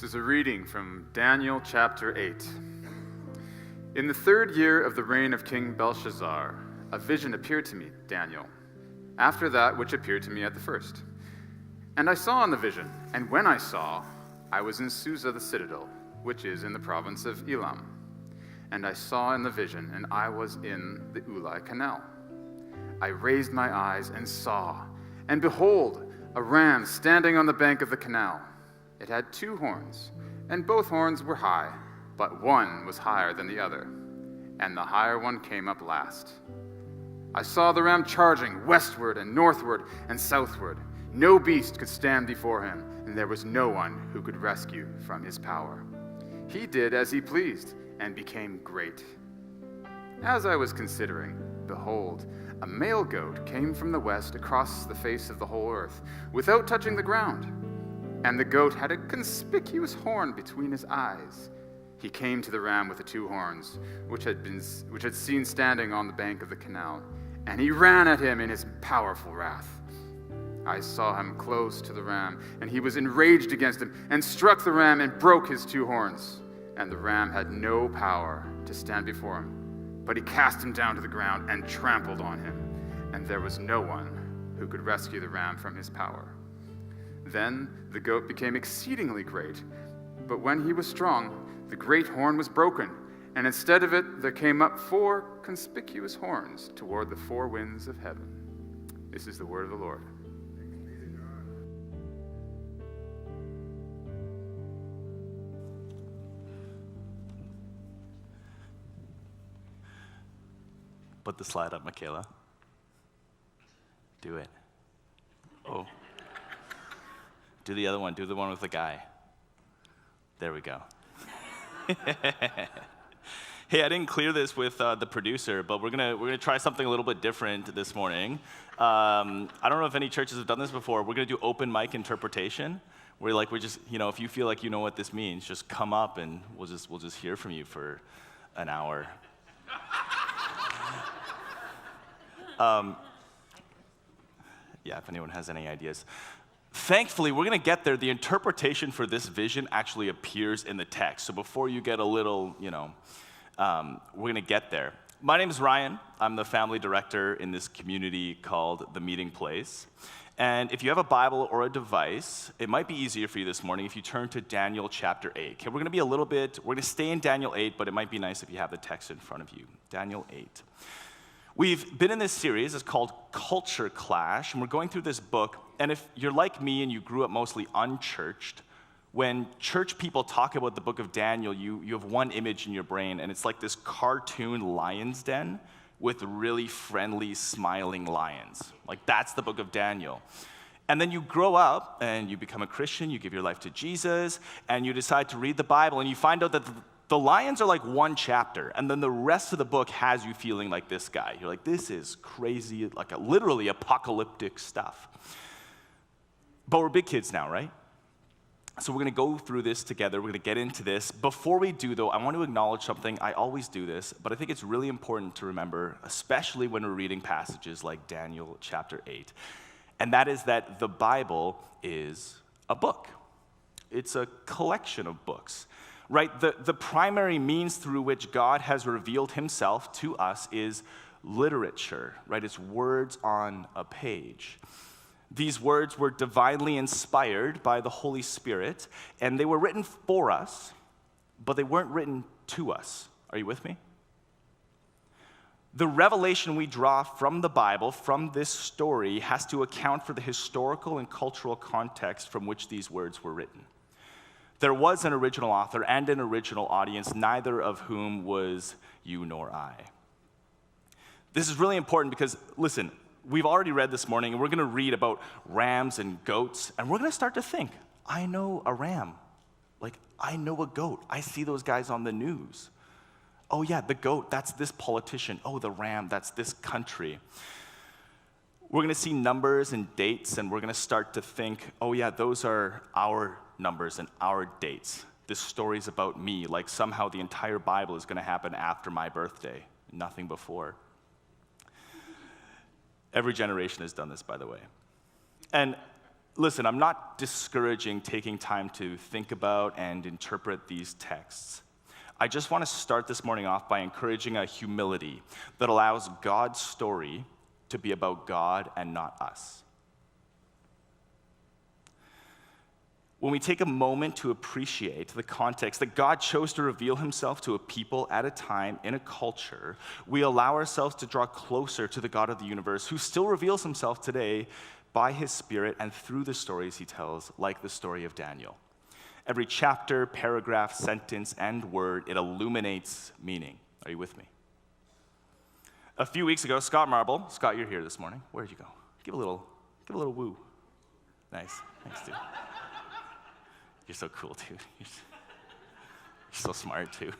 This is a reading from Daniel chapter 8. In the 3rd year of the reign of King Belshazzar, a vision appeared to me, Daniel, after that which appeared to me at the first. And I saw in the vision, and when I saw, I was in Susa the citadel, which is in the province of Elam. And I saw in the vision, and I was in the Ulai Canal. I raised my eyes and saw, and behold, a ram standing on the bank of the canal. It had 2 horns, and both horns were high, but one was higher than the other, and the higher one came up last. I saw the ram charging westward and northward and southward. No beast could stand before him, and there was no one who could rescue from his power. He did as he pleased, and became great. As I was considering, behold, a male goat came from the west across the face of the whole earth, without touching the ground. And the goat had a conspicuous horn between his eyes. He came to the ram with the 2 horns, which had seen standing on the bank of the canal, and he ran at him in his powerful wrath. I saw him close to the ram, and he was enraged against him, and struck the ram and broke his 2 horns. And the ram had no power to stand before him, but he cast him down to the ground and trampled on him, and there was no one who could rescue the ram from his power. Then the goat became exceedingly great, but when he was strong, the great horn was broken, and instead of it there came up 4 conspicuous horns toward the 4 winds of heaven. This is the word of the Lord. Put the slide up, Michaela. Do it. Oh. Do the other one. Do the one with the guy. There we go. Hey, I didn't clear this with the producer, but we're gonna try something a little bit different this morning. I don't know if any churches have done this before. We're gonna do open mic interpretation. We're just, if you feel like you know what this means, just come up and we'll just hear from you for an hour. Yeah, if anyone has any ideas. Thankfully, we're going to get there. The interpretation for this vision actually appears in the text. So before you get a little, we're going to get there. My name is Ryan. I'm the family director in this community called The Meeting Place. And if you have a Bible or a device, it might be easier for you this morning if you turn to Daniel chapter 8. Okay, we're going to stay in Daniel 8, but it might be nice if you have the text in front of you. Daniel 8. We've been in this series. It's called Culture Clash, and we're going through this book. And if you're like me and you grew up mostly unchurched, when church people talk about the book of Daniel, you have one image in your brain, and it's like this cartoon lion's den with really friendly, smiling lions. Like, that's the book of Daniel. And then you grow up, and you become a Christian, you give your life to Jesus, and you decide to read the Bible, and you find out that the lions are like one chapter, and then the rest of the book has you feeling like this guy. You're like, this is crazy, like literally apocalyptic stuff. But we're big kids now, right? So we're going to go through this together. We're going to get into this. Before we do, though, I want to acknowledge something. I always do this, but I think it's really important to remember, especially when we're reading passages like Daniel chapter 8, and that is that the Bible is a book. It's a collection of books. Right, the primary means through which God has revealed himself to us is literature, right? It's words on a page. These words were divinely inspired by the Holy Spirit, and they were written for us, but they weren't written to us. Are you with me? The revelation we draw from the Bible, from this story, has to account for the historical and cultural context from which these words were written. There was an original author and an original audience, neither of whom was you nor I. This is really important because, listen, we've already read this morning, and we're going to read about rams and goats, and we're going to start to think, I know a ram. Like, I know a goat. I see those guys on the news. Oh yeah, the goat, that's this politician. Oh, the ram, that's this country. We're going to see numbers and dates, and we're going to start to think, oh yeah, those are our numbers and our dates. This story's about me, like somehow the entire Bible is going to happen after my birthday, nothing before. Every generation has done this, by the way. And listen, I'm not discouraging taking time to think about and interpret these texts. I just want to start this morning off by encouraging a humility that allows God's story to be about God and not us. When we take a moment to appreciate the context that God chose to reveal himself to a people at a time in a culture, we allow ourselves to draw closer to the God of the universe who still reveals himself today by his Spirit and through the stories he tells, like the story of Daniel. Every chapter, paragraph, sentence, and word, it illuminates meaning. Are you with me? A few weeks ago, Scott Marble, Scott, you're here this morning. Where'd you go? Give a little woo. Nice, thanks, dude. You're so cool, dude. You're so smart, too.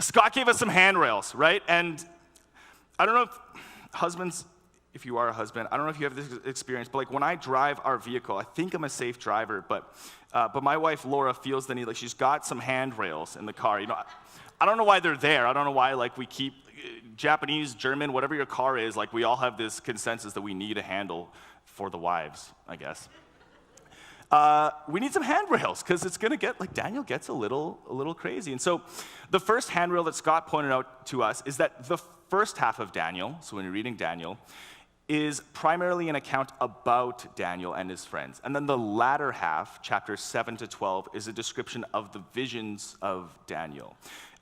Scott gave us some handrails, right? And I don't know if husbands, if you are a husband, I don't know if you have this experience, but like when I drive our vehicle, I think I'm a safe driver, but my wife, Laura, feels the need, like she's got some handrails in the car. You know, I don't know why they're there. I don't know why, like, we keep Japanese, German, whatever your car is, like, we all have this consensus that we need a handle for the wives, I guess. We need some handrails because it's going to get, like, Daniel gets a little crazy. And so the first handrail that Scott pointed out to us is that the first half of Daniel, so when you're reading Daniel, is primarily an account about Daniel and his friends. And then the latter half, chapters 7 to 12, is a description of the visions of Daniel.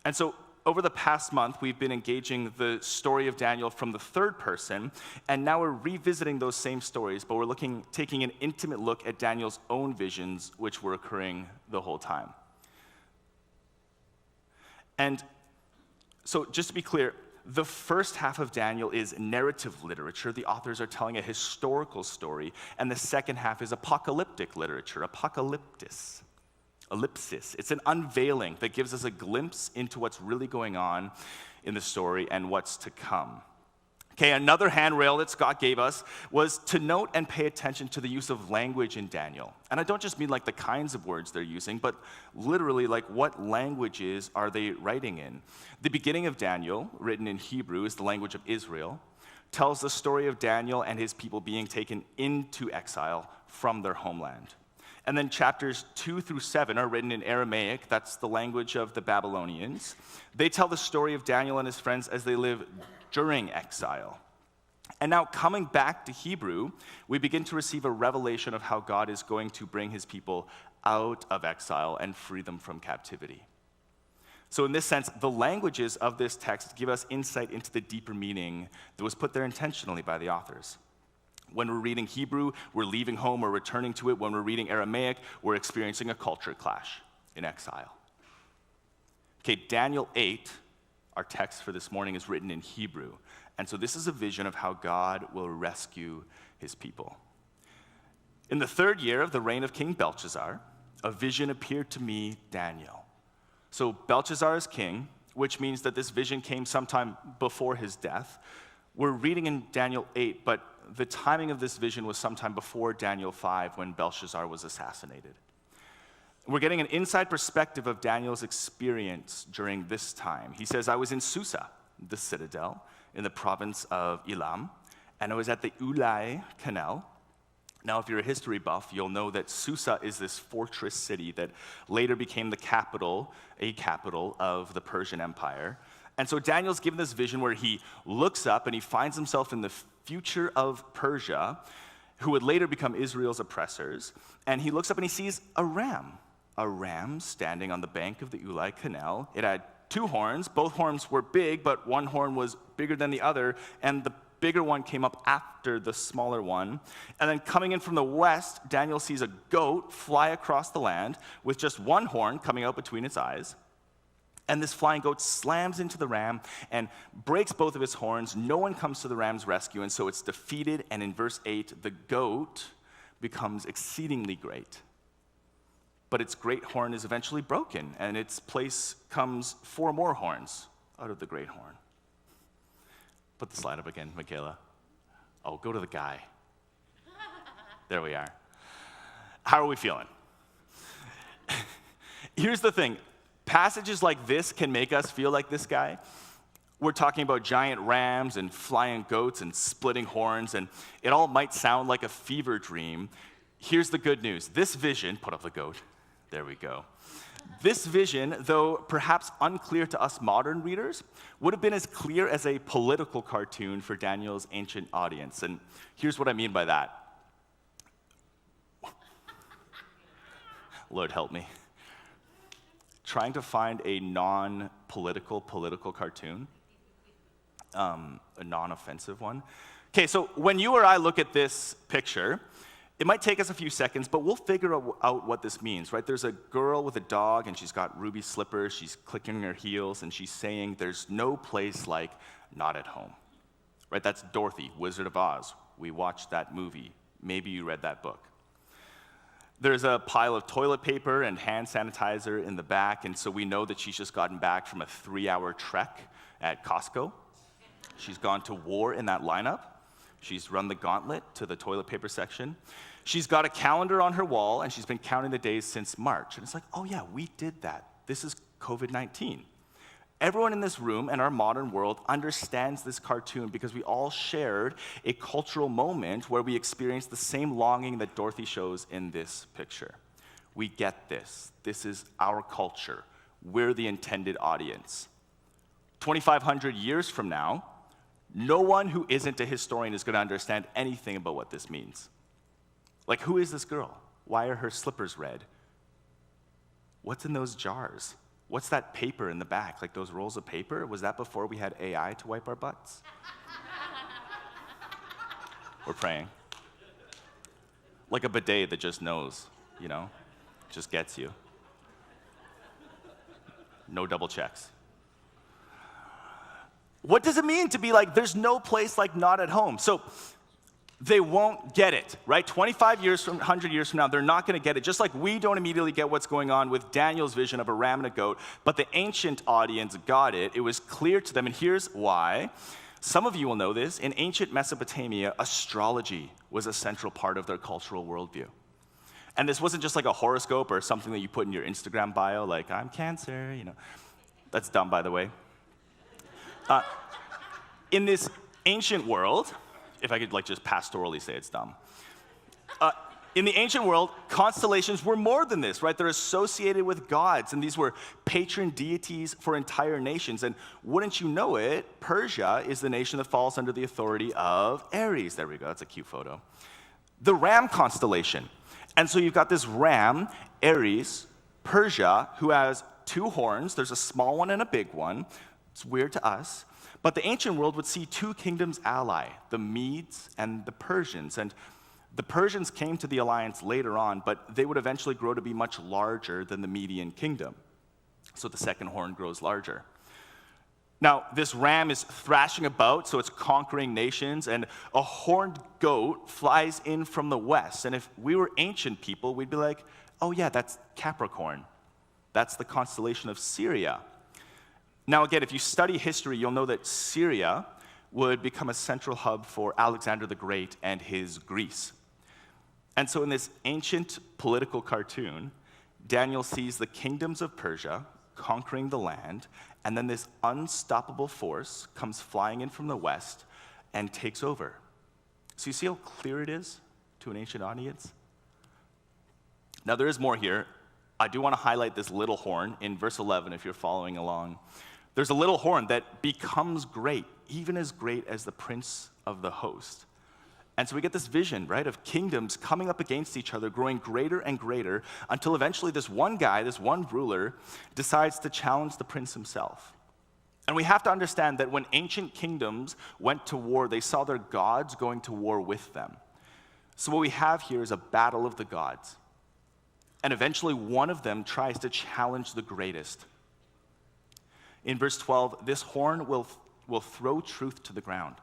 And so over the past month, we've been engaging the story of Daniel from the third person, and now we're revisiting those same stories, but we're taking an intimate look at Daniel's own visions, which were occurring the whole time. And so just to be clear, the first half of Daniel is narrative literature. The authors are telling a historical story, and the second half is apocalyptic literature, apocalyptis. Ellipsis. It's an unveiling that gives us a glimpse into what's really going on in the story and what's to come. Okay, another handrail that Scott gave us was to note and pay attention to the use of language in Daniel. And I don't just mean like the kinds of words they're using, but literally like what languages are they writing in. The beginning of Daniel, written in Hebrew, is the language of Israel, tells the story of Daniel and his people being taken into exile from their homeland. And then chapters 2 through 7 are written in Aramaic. That's the language of the Babylonians. They tell the story of Daniel and his friends as they live during exile. And now coming back to Hebrew, we begin to receive a revelation of how God is going to bring his people out of exile and free them from captivity. So in this sense, the languages of this text give us insight into the deeper meaning that was put there intentionally by the authors. When we're reading Hebrew, we're leaving home or returning to it. When we're reading Aramaic, we're experiencing a culture clash in exile. Okay, Daniel 8, our text for this morning, is written in Hebrew. And so this is a vision of how God will rescue his people. In the 3rd year of the reign of King Belshazzar, a vision appeared to me, Daniel. So Belshazzar is king, which means that this vision came sometime before his death. We're reading in Daniel 8, but the timing of this vision was sometime before Daniel 5 when Belshazzar was assassinated. We're getting an inside perspective of Daniel's experience during this time. He says, I was in Susa, the citadel, in the province of Elam, and I was at the Ulai Canal. Now, if you're a history buff, you'll know that Susa is this fortress city that later became a capital of the Persian Empire. And so Daniel's given this vision where he looks up and he finds himself in the future of Persia, who would later become Israel's oppressors. And he looks up and he sees a ram standing on the bank of the Ulai Canal. It had 2 horns. Both horns were big, but one horn was bigger than the other, and the bigger one came up after the smaller one. And then coming in from the west, Daniel sees a goat fly across the land with just one horn coming out between its eyes. And this flying goat slams into the ram and breaks both of its horns. No one comes to the ram's rescue, and so it's defeated. And in verse 8, the goat becomes exceedingly great. But its great horn is eventually broken, and its place comes 4 more horns out of the great horn. Put the slide up again, Michaela. Oh, go to the guy. There we are. How are we feeling? Here's the thing. Passages like this can make us feel like this guy, We're talking about giant rams and flying goats and splitting horns, and it all might sound like a fever dream. Here's the good news. This vision, put up the goat, there we go. This vision, though perhaps unclear to us modern readers, would have been as clear as a political cartoon for Daniel's ancient audience. And here's what I mean by that. Lord help me. Trying to find a non-political political cartoon, a non-offensive one. Okay, so when you or I look at this picture, it might take us a few seconds, but we'll figure out what this means, right? There's a girl with a dog, and she's got ruby slippers, she's clicking her heels, and she's saying, "There's no place like not at home." Right? That's Dorothy, Wizard of Oz. We watched that movie. Maybe you read that book. There's a pile of toilet paper and hand sanitizer in the back, and so we know that she's just gotten back from a 3-hour trek at Costco. She's gone to war in that lineup. She's run the gauntlet to the toilet paper section. She's got a calendar on her wall, and she's been counting the days since March. And it's like, oh yeah, we did that. This is COVID-19. Everyone in this room and our modern world understands this cartoon because we all shared a cultural moment where we experienced the same longing that Dorothy shows in this picture. We get this. This is our culture. We're the intended audience. 2,500 years from now, no one who isn't a historian is going to understand anything about what this means. Like, who is this girl? Why are her slippers red? What's in those jars? What's that paper in the back? Like those rolls of paper? Was that before we had AI to wipe our butts? We're praying. Like a bidet that just knows, you know? Just gets you. No double checks. What does it mean to be like, there's no place like not at home? So they won't get it, right? 100 years from now, they're not going to get it. Just like we don't immediately get what's going on with Daniel's vision of a ram and a goat, but the ancient audience got it. It was clear to them, and here's why. Some of you will know this. In ancient Mesopotamia, astrology was a central part of their cultural worldview. And this wasn't just like a horoscope or something that you put in your Instagram bio, like, I'm Cancer, you know. That's dumb, by the way. In this ancient world, if I could like just pastorally say it's dumb. In the ancient world, constellations were more than this, right? They're associated with gods, and these were patron deities for entire nations. And wouldn't you know it, Persia is the nation that falls under the authority of Ares. There we go, that's a cute photo. The ram constellation. And so you've got this ram, Ares, Persia, who has 2 horns. There's a small one and a big one. It's weird to us. But the ancient world would see 2 kingdoms ally, the Medes and the Persians. And the Persians came to the alliance later on, but they would eventually grow to be much larger than the Median kingdom. So the second horn grows larger. Now, this ram is thrashing about, so it's conquering nations, and a horned goat flies in from the west. And if we were ancient people, we'd be like, oh yeah, that's Capricorn. That's the constellation of Syria. Now again, if you study history, you'll know that Syria would become a central hub for Alexander the Great and his Greece. And so in this ancient political cartoon, Daniel sees the kingdoms of Persia conquering the land, and then this unstoppable force comes flying in from the west and takes over. So you see how clear it is to an ancient audience? Now there is more here. I do want to highlight this little horn in verse 11 if you're following along. There's a little horn that becomes great, even as great as the prince of the host. And so we get this vision, right, of kingdoms coming up against each other, growing greater and greater, until eventually this one guy, this one ruler, decides to challenge the prince himself. And we have to understand that when ancient kingdoms went to war, they saw their gods going to war with them. So what we have here is a battle of the gods. And eventually one of them tries to challenge the greatest. In verse 12, this horn will throw truth to the ground,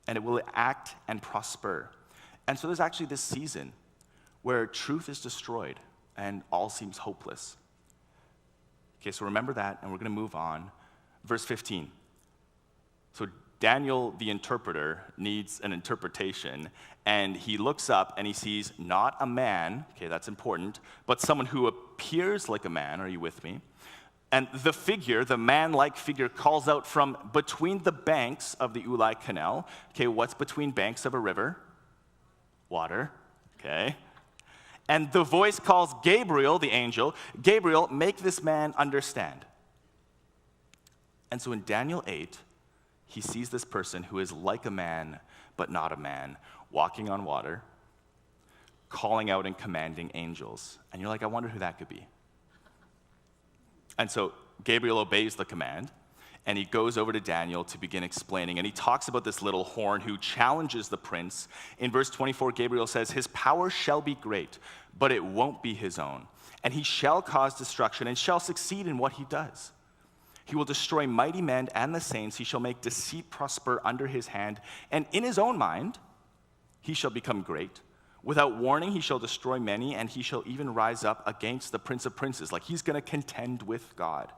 and it will act and prosper. And so there's actually this season where truth is destroyed and all seems hopeless. Okay, so remember that, and we're going to move on. Verse 15. So Daniel, the interpreter, needs an interpretation, and he looks up and he sees not a man, okay, that's important, but someone who appears like a man, are you with me? And the figure, the man-like figure, calls out from between the banks of the Ulai Canal. Okay, what's between banks of a river? Water. Okay. And the voice calls Gabriel, the angel, Gabriel, make this man understand. And so in Daniel 8, he sees this person who is like a man, but not a man, walking on water, calling out and commanding angels. And you're like, I wonder who that could be. And so Gabriel obeys the command, and he goes over to Daniel to begin explaining. And he talks about this little horn who challenges the prince. In verse 24, Gabriel says, his power shall be great, but it won't be his own. And he shall cause destruction and shall succeed in what he does. He will destroy mighty men and the saints. He shall make deceit prosper under his hand. And in his own mind, he shall become great. Without warning, he shall destroy many, and he shall even rise up against the Prince of Princes. Like he's going to contend with God.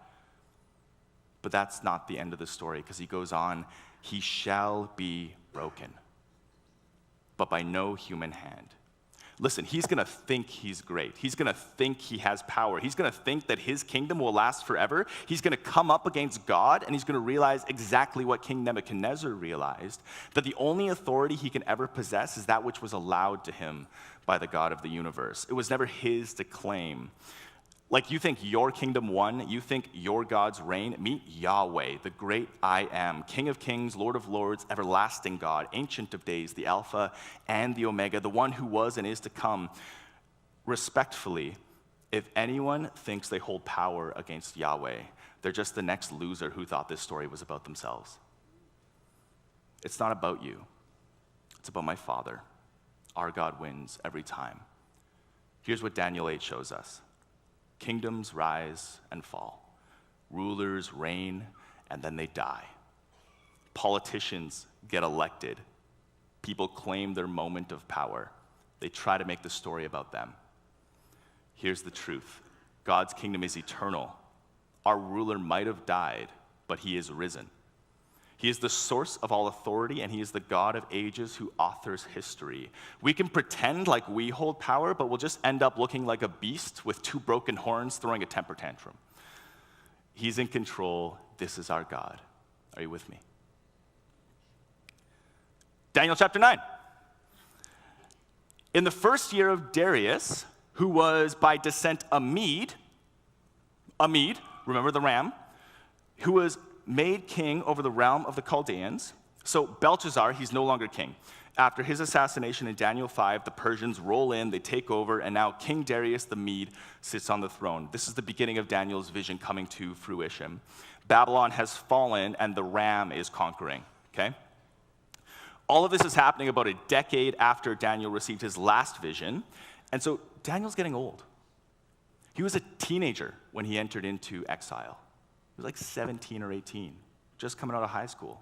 But that's not the end of the story, because he goes on, he shall be broken, but by no human hand. Listen, he's going to think he's great. He's going to think he has power. He's going to think that his kingdom will last forever. He's going to come up against God, and he's going to realize exactly what King Nebuchadnezzar realized, that the only authority he can ever possess is that which was allowed to him by the God of the universe. It was never his to claim. Like you think your kingdom won, you think your God's reign, meet Yahweh, the great I am, King of kings, Lord of lords, everlasting God, Ancient of days, the Alpha and the Omega, the one who was and is to come. Respectfully, if anyone thinks they hold power against Yahweh, they're just the next loser who thought this story was about themselves. It's not about you. It's about my Father. Our God wins every time. Here's what Daniel 8 shows us. Kingdoms rise and fall. Rulers reign, and then they die. Politicians get elected. People claim their moment of power. They try to make the story about them. Here's the truth. God's kingdom is eternal. Our ruler might have died, but he is risen. He is the source of all authority, and he is the God of ages who authors history. We can pretend like we hold power, but we'll just end up looking like a beast with two broken horns throwing a temper tantrum. He's in control. This is our God. Are you with me? Daniel chapter 9. In the first year of Darius, who was by descent a Mede, remember the ram, who was made king over the realm of the Chaldeans. So Belshazzar, he's no longer king. After his assassination in Daniel 5, the Persians roll in, they take over, and now King Darius the Mede sits on the throne. This is the beginning of Daniel's vision coming to fruition. Babylon has fallen, and the ram is conquering, okay? All of this is happening about a decade after Daniel received his last vision, and so Daniel's getting old. He was a teenager when he entered into exile. He was like 17 or 18, just coming out of high school.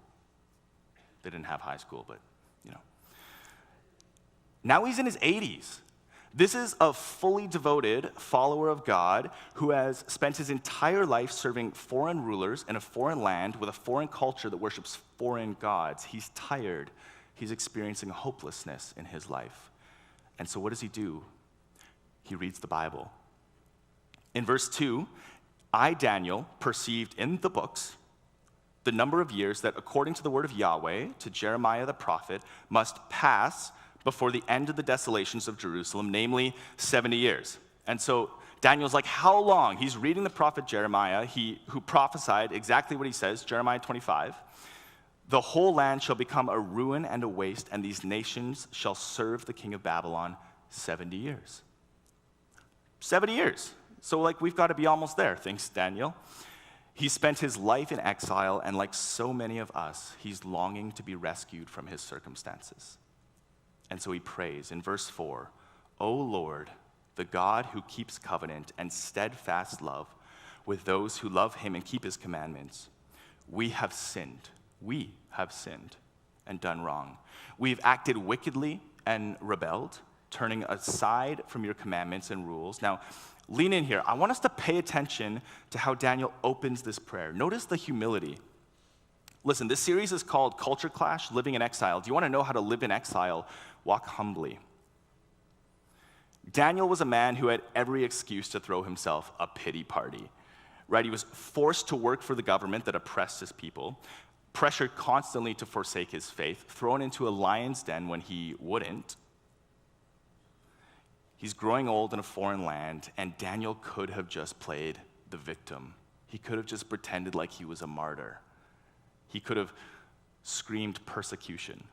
They didn't have high school, but, you know. Now he's in his 80s. This is a fully devoted follower of God who has spent his entire life serving foreign rulers in a foreign land with a foreign culture that worships foreign gods. He's tired. He's experiencing hopelessness in his life. And so what does he do? He reads the Bible. In verse 2, I, Daniel, perceived in the books the number of years that, according to the word of Yahweh, to Jeremiah the prophet, must pass before the end of the desolations of Jerusalem, namely 70 years. And so Daniel's like, how long? He's reading the prophet Jeremiah, who prophesied exactly what he says, Jeremiah 25. The whole land shall become a ruin and a waste, and these nations shall serve the king of Babylon 70 years. 70 years. So, we've got to be almost there, thinks Daniel. He spent his life in exile, and like so many of us, he's longing to be rescued from his circumstances. And so he prays in verse 4, O Lord, the God who keeps covenant and steadfast love with those who love him and keep his commandments, we have sinned and done wrong. We've acted wickedly and rebelled, turning aside from your commandments and rules. Now, lean in here. I want us to pay attention to how Daniel opens this prayer. Notice the humility. Listen, this series is called Culture Clash, Living in Exile. Do you want to know how to live in exile? Walk humbly. Daniel was a man who had every excuse to throw himself a pity party, right? He was forced to work for the government that oppressed his people, pressured constantly to forsake his faith, thrown into a lion's den when he wouldn't. He's growing old in a foreign land, and Daniel could have just played the victim. He could have just pretended like he was a martyr. He could have screamed persecution.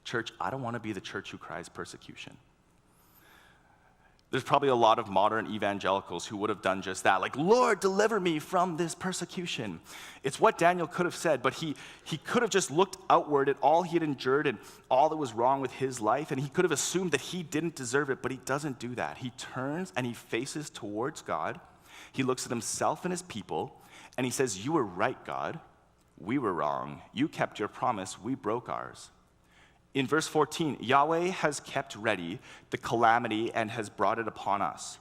Church, I don't want to be the church who cries persecution. There's probably a lot of modern evangelicals who would have done just that, like, Lord, deliver me from this persecution. It's what Daniel could have said, but he could have just looked outward at all he had endured and all that was wrong with his life, and he could have assumed that he didn't deserve it, but he doesn't do that. He turns and he faces towards God. He looks at himself and his people, and he says, you were right, God. We were wrong. You kept your promise. We broke ours. In verse 14, Yahweh has kept ready the calamity and has brought it upon us.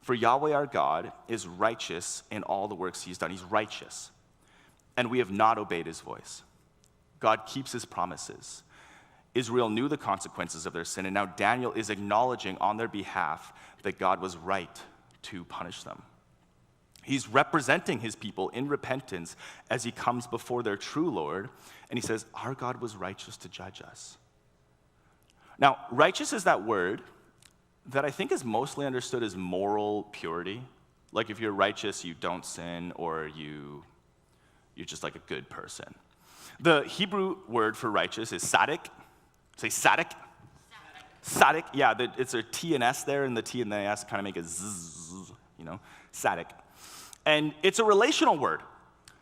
For Yahweh our God is righteous in all the works he's done. He's righteous. And we have not obeyed his voice. God keeps his promises. Israel knew the consequences of their sin, and now Daniel is acknowledging on their behalf that God was right to punish them. He's representing his people in repentance as he comes before their true Lord, and he says, our God was righteous to judge us. Now, righteous is that word that I think is mostly understood as moral purity. Like if you're righteous, you don't sin, or you're just like a good person. The Hebrew word for righteous is tzaddik. Say tzaddik. Tzaddik. Yeah, it's a T and S there, and the T and the S kind of make a zzz, tzaddik. And it's a relational word.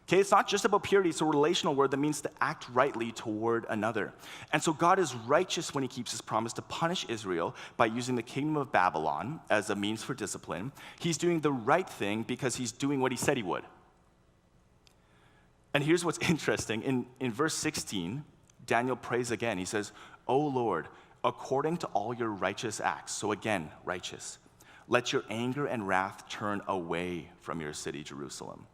Okay, it's not just about purity, it's a relational word that means to act rightly toward another. And so God is righteous when he keeps his promise to punish Israel by using the kingdom of Babylon as a means for discipline. He's doing the right thing because he's doing what he said he would. And here's what's interesting. In verse 16, Daniel prays again. He says, O Lord, according to all your righteous acts, so again, righteous, let your anger and wrath turn away from your city, Jerusalem.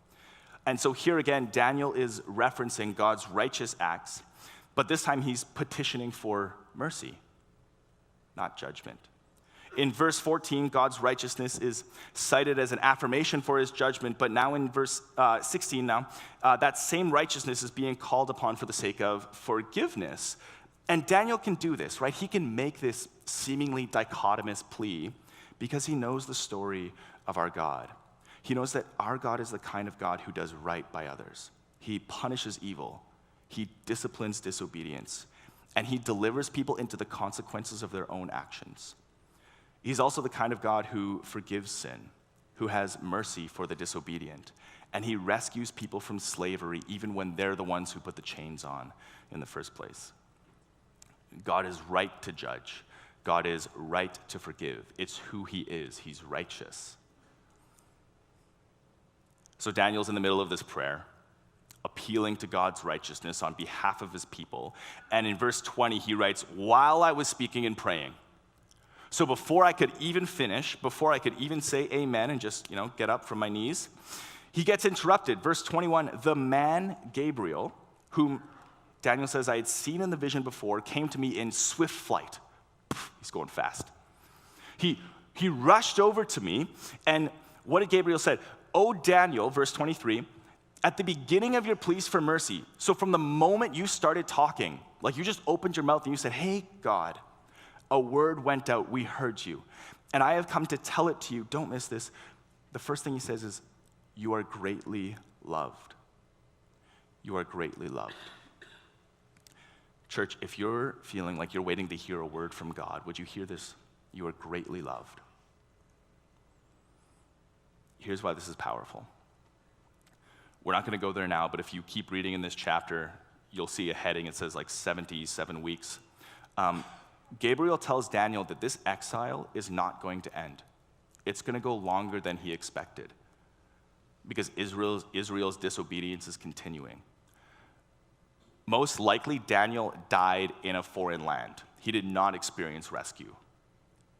And so here again, Daniel is referencing God's righteous acts, but this time he's petitioning for mercy, not judgment. In verse 14, God's righteousness is cited as an affirmation for his judgment, but now in verse 16 that same righteousness is being called upon for the sake of forgiveness. And Daniel can do this, right? He can make this seemingly dichotomous plea because he knows the story of our God. He knows that our God is the kind of God who does right by others. He punishes evil. He disciplines disobedience. And he delivers people into the consequences of their own actions. He's also the kind of God who forgives sin, who has mercy for the disobedient. And he rescues people from slavery even when they're the ones who put the chains on in the first place. God is right to judge. God is right to forgive. It's who he is. He's righteous. So Daniel's in the middle of this prayer, appealing to God's righteousness on behalf of his people. And in verse 20, he writes, while I was speaking and praying. So before I could even finish, before I could even say amen and just, get up from my knees, he gets interrupted. Verse 21, the man Gabriel, whom Daniel says I had seen in the vision before, came to me in swift flight. He's going fast. He rushed over to me, and what did Gabriel say? O Daniel, verse 23, at the beginning of your pleas for mercy, so from the moment you started talking, like you just opened your mouth and you said, hey, God, a word went out, we heard you, and I have come to tell it to you, don't miss this. The first thing he says is, you are greatly loved. You are greatly loved. Church, if you're feeling like you're waiting to hear a word from God, would you hear this? You are greatly loved. Here's why this is powerful. We're not going to go there now, but if you keep reading in this chapter, you'll see a heading. It says like 77 weeks. Gabriel tells Daniel that this exile is not going to end. It's going to go longer than he expected because Israel's disobedience is continuing. Most likely, Daniel died in a foreign land. He did not experience rescue.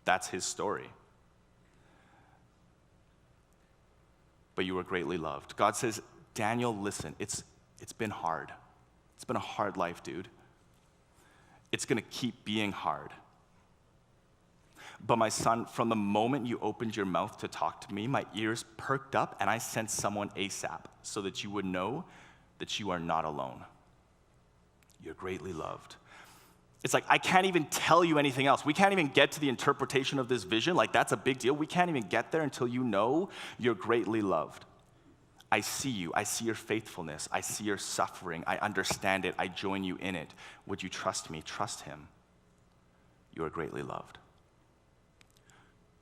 That's his story. But you were greatly loved. God says, Daniel, listen, it's been hard. It's been a hard life, dude. It's going to keep being hard. But my son, from the moment you opened your mouth to talk to me, my ears perked up and I sent someone ASAP so that you would know that you are not alone. You're greatly loved. It's like, I can't even tell you anything else. We can't even get to the interpretation of this vision. Like, that's a big deal. We can't even get there until you know you're greatly loved. I see you. I see your faithfulness. I see your suffering. I understand it. I join you in it. Would you trust me? Trust him. You are greatly loved.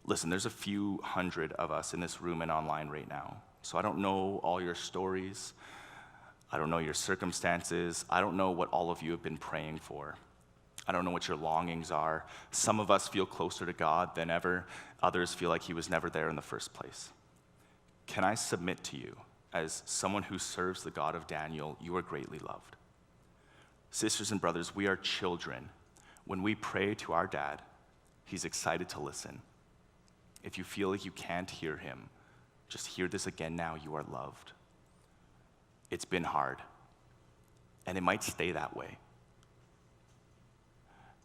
Listen, there's a few hundred of us in this room and online right now. So I don't know all your stories. I don't know your circumstances. I don't know what all of you have been praying for. I don't know what your longings are. Some of us feel closer to God than ever. Others feel like he was never there in the first place. Can I submit to you, as someone who serves the God of Daniel, you are greatly loved. Sisters and brothers, we are children. When we pray to our dad, he's excited to listen. If you feel like you can't hear him, just hear this again now. You are loved. It's been hard, and it might stay that way.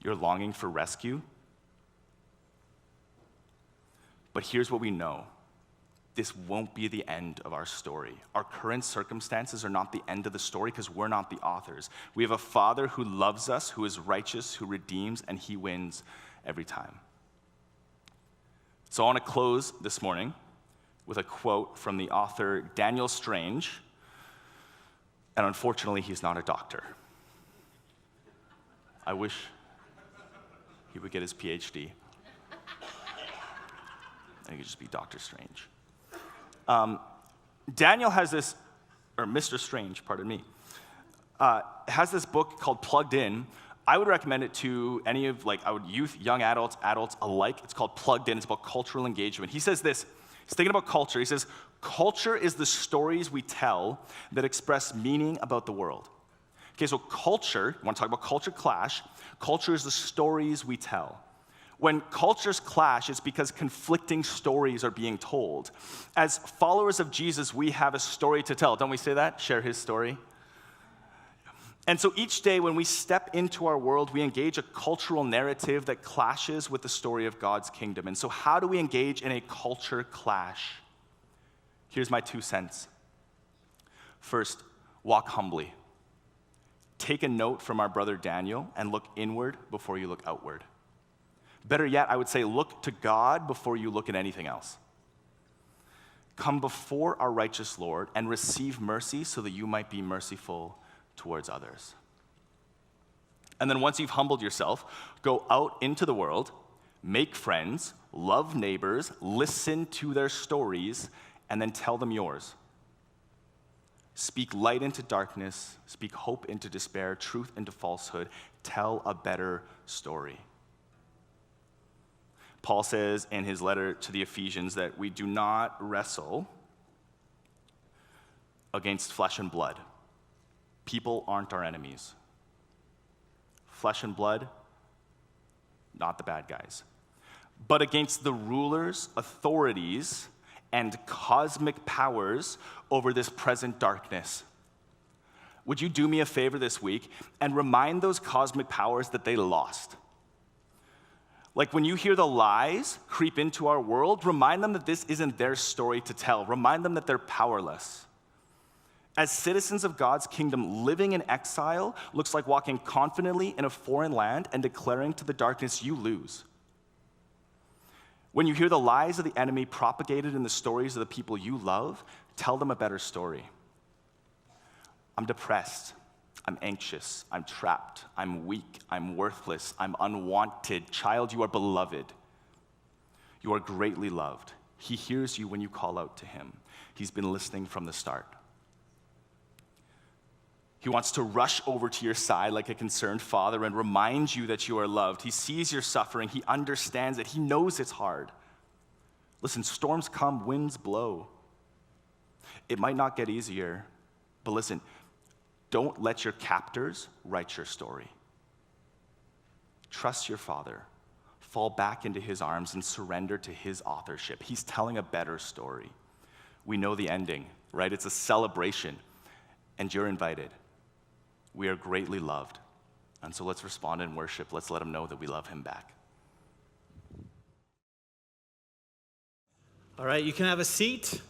You're longing for rescue, but here's what we know. This won't be the end of our story. Our current circumstances are not the end of the story because we're not the authors. We have a Father who loves us, who is righteous, who redeems, and he wins every time. So I want to close this morning with a quote from the author Daniel Strange, and unfortunately, he's not a doctor. I wish he would get his PhD. And he could just be Dr. Strange. Daniel has this, or Mr. Strange, pardon me, has this book called Plugged In. I would recommend it to any of, youth, young adults, adults alike. It's called Plugged In. It's about cultural engagement. He says this, he's thinking about culture. He says, culture is the stories we tell that express meaning about the world. Okay, so culture, you want to talk about culture clash, culture is the stories we tell. When cultures clash, it's because conflicting stories are being told. As followers of Jesus, we have a story to tell. Don't we say that? Share his story. And so each day when we step into our world, we engage a cultural narrative that clashes with the story of God's kingdom. And so how do we engage in a culture clash? Here's my 2 cents. First, walk humbly. Take a note from our brother Daniel and look inward before you look outward. Better yet, I would say look to God before you look at anything else. Come before our righteous Lord and receive mercy so that you might be merciful towards others. And then once you've humbled yourself, go out into the world, make friends, love neighbors, listen to their stories, and then tell them yours. Speak light into darkness, speak hope into despair, truth into falsehood. Tell a better story. Paul says in his letter to the Ephesians that we do not wrestle against flesh and blood. People aren't our enemies. Flesh and blood, not the bad guys. But against the rulers, authorities, and cosmic powers over this present darkness. Would you do me a favor this week and remind those cosmic powers that they lost? Like when you hear the lies creep into our world, remind them that this isn't their story to tell. Remind them that they're powerless. As citizens of God's kingdom, living in exile looks like walking confidently in a foreign land and declaring to the darkness, you lose. When you hear the lies of the enemy propagated in the stories of the people you love, tell them a better story. I'm depressed. I'm anxious, I'm trapped, I'm weak, I'm worthless, I'm unwanted. Child, you are beloved. You are greatly loved. He hears you when you call out to him. He's been listening from the start. He wants to rush over to your side like a concerned father and remind you that you are loved. He sees your suffering, he understands it, he knows it's hard. Listen, storms come, winds blow. It might not get easier, but listen, don't let your captors write your story. Trust your Father. Fall back into his arms and surrender to his authorship. He's telling a better story. We know the ending, right? It's a celebration, and you're invited. We are greatly loved. And so let's respond in worship. Let's let him know that we love him back. All right, you can have a seat.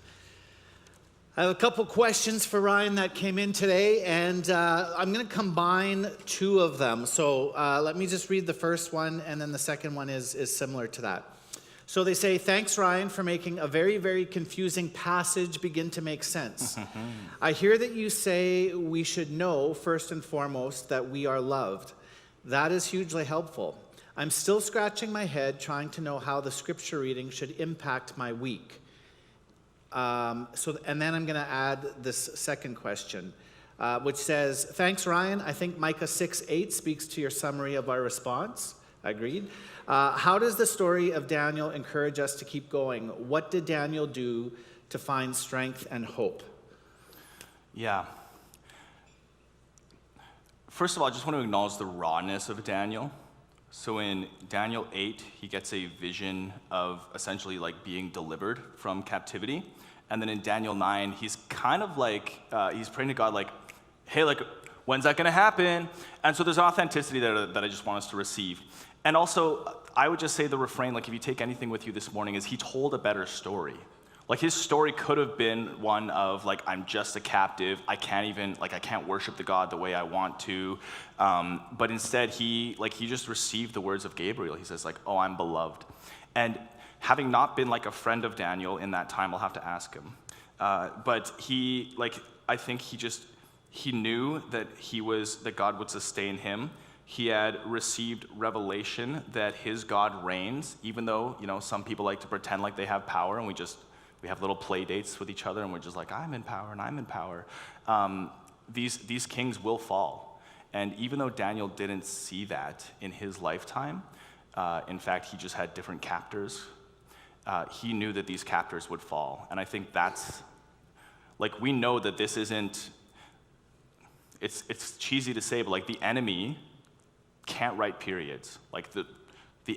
I have a couple questions for Ryan that came in today, and I'm going to combine two of them. So let me just read the first one, and then the second one is similar to that. So they say, thanks, Ryan, for making a very, very confusing passage begin to make sense. I hear that you say we should know, first and foremost, that we are loved. That is hugely helpful. I'm still scratching my head trying to know how the scripture reading should impact my week. And then I'm going to add this second question, which says, thanks, Ryan. I think Micah 6:8 speaks to your summary of our response. Agreed. How does the story of Daniel encourage us to keep going? What did Daniel do to find strength and hope? Yeah. First of all, I just want to acknowledge the rawness of Daniel. So in Daniel 8, he gets a vision of essentially like being delivered from captivity. And then in Daniel 9, he's kind of like, he's praying to God like, hey, like, when's that going to happen? And so there's authenticity there that I just want us to receive. And also, I would just say the refrain, like if you take anything with you this morning, is he told a better story. Like his story could have been one of like, I'm just a captive. I can't worship the God the way I want to. But instead he just received the words of Gabriel. He says like, oh, I'm beloved. And having not been like a friend of Daniel in that time, I'll have to ask him. But I think he knew that God would sustain him. He had received revelation that his God reigns, even though, some people like to pretend like they have power, and we have little play dates with each other, and we're just like, I'm in power, and I'm in power. These kings will fall. And even though Daniel didn't see that in his lifetime, in fact, he just had different captors, he knew that these captors would fall. And I think that's, like, we know that this isn't, it's cheesy to say, but like the enemy can't write periods. Like the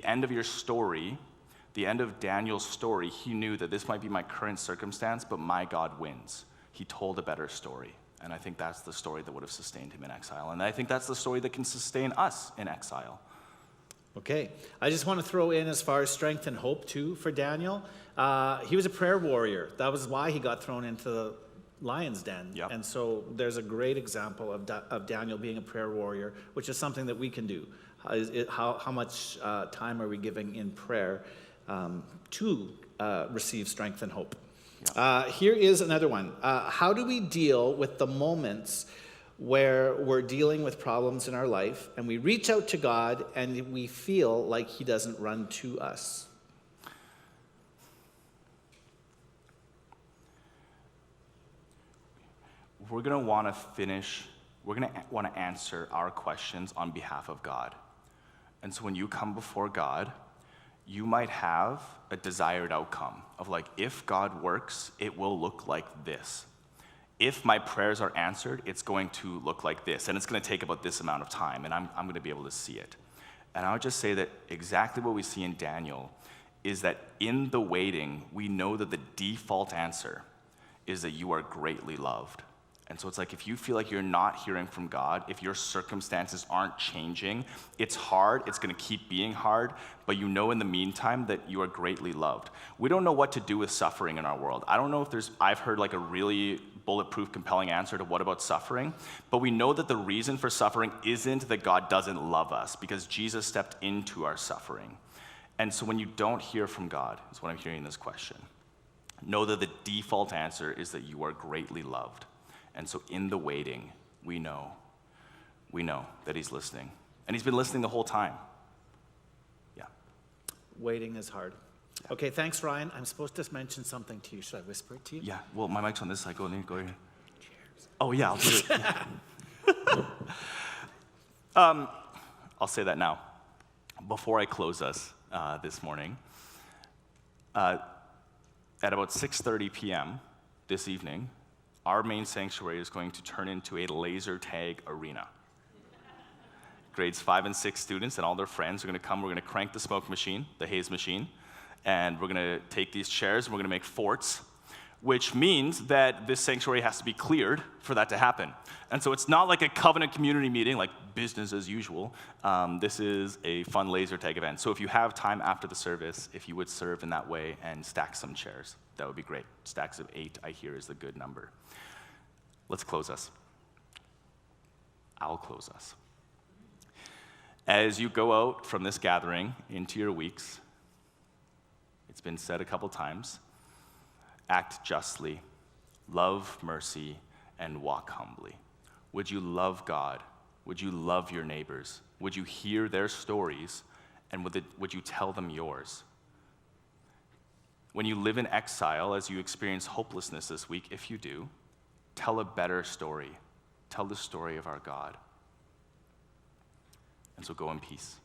end of your story, the end of Daniel's story, he knew that this might be my current circumstance, but my God wins. He told a better story. And I think that's the story that would have sustained him in exile. And I think that's the story that can sustain us in exile. Okay. I just want to throw in as far as strength and hope, too, for Daniel. He was a prayer warrior. That was why he got thrown into the lion's den. Yep. And so there's a great example of Daniel being a prayer warrior, which is something that we can do. How much time are we giving in prayer to receive strength and hope? Yeah. Here is another one. How do we deal with the moments where we're dealing with problems in our life and we reach out to God and we feel like he doesn't run to us? We're going to want to answer our questions on behalf of God. And so when you come before God, you might have a desired outcome of like, if God works, it will look like this. If my prayers are answered, it's going to look like this. And it's going to take about this amount of time, and I'm going to be able to see it. And I would just say that exactly what we see in Daniel is that in the waiting, we know that the default answer is that you are greatly loved. And so it's like, if you feel like you're not hearing from God, if your circumstances aren't changing, it's hard, it's going to keep being hard, but you know in the meantime that you are greatly loved. We don't know what to do with suffering in our world. I don't know if I've heard like a really bulletproof, compelling answer to what about suffering, but we know that the reason for suffering isn't that God doesn't love us, because Jesus stepped into our suffering. And so when you don't hear from God, is what I'm hearing in this question, know that the default answer is that you are greatly loved. And so in the waiting, we know that he's listening. And he's been listening the whole time. Yeah. Waiting is hard. Yeah. Okay, thanks, Ryan. I'm supposed to mention something to you. Should I whisper it to you? Yeah, well, my mic's on this side. Go here. Cheers. Oh, yeah, I'll do it. Yeah. I'll say that now. Before I close us this morning, at about 6:30 p.m. this evening, our main sanctuary is going to turn into a laser tag arena. Grades 5 and 6 students and all their friends are going to come. We're going to crank the smoke machine, the haze machine, and we're going to take these chairs and we're going to make forts. which means that this sanctuary has to be cleared for that to happen. And so it's not like a covenant community meeting, like business as usual. This is a fun laser tag event. So if you have time after the service, if you would serve in that way and stack some chairs, that would be great. Stacks of 8, I hear, is the good number. Let's close us. I'll close us. As you go out from this gathering into your weeks, it's been said a couple times, act justly, love mercy, and walk humbly. Would you love God? Would you love your neighbors? Would you hear their stories? And would you tell them yours? When you live in exile, as you experience hopelessness this week, if you do, tell a better story. Tell the story of our God. And so go in peace.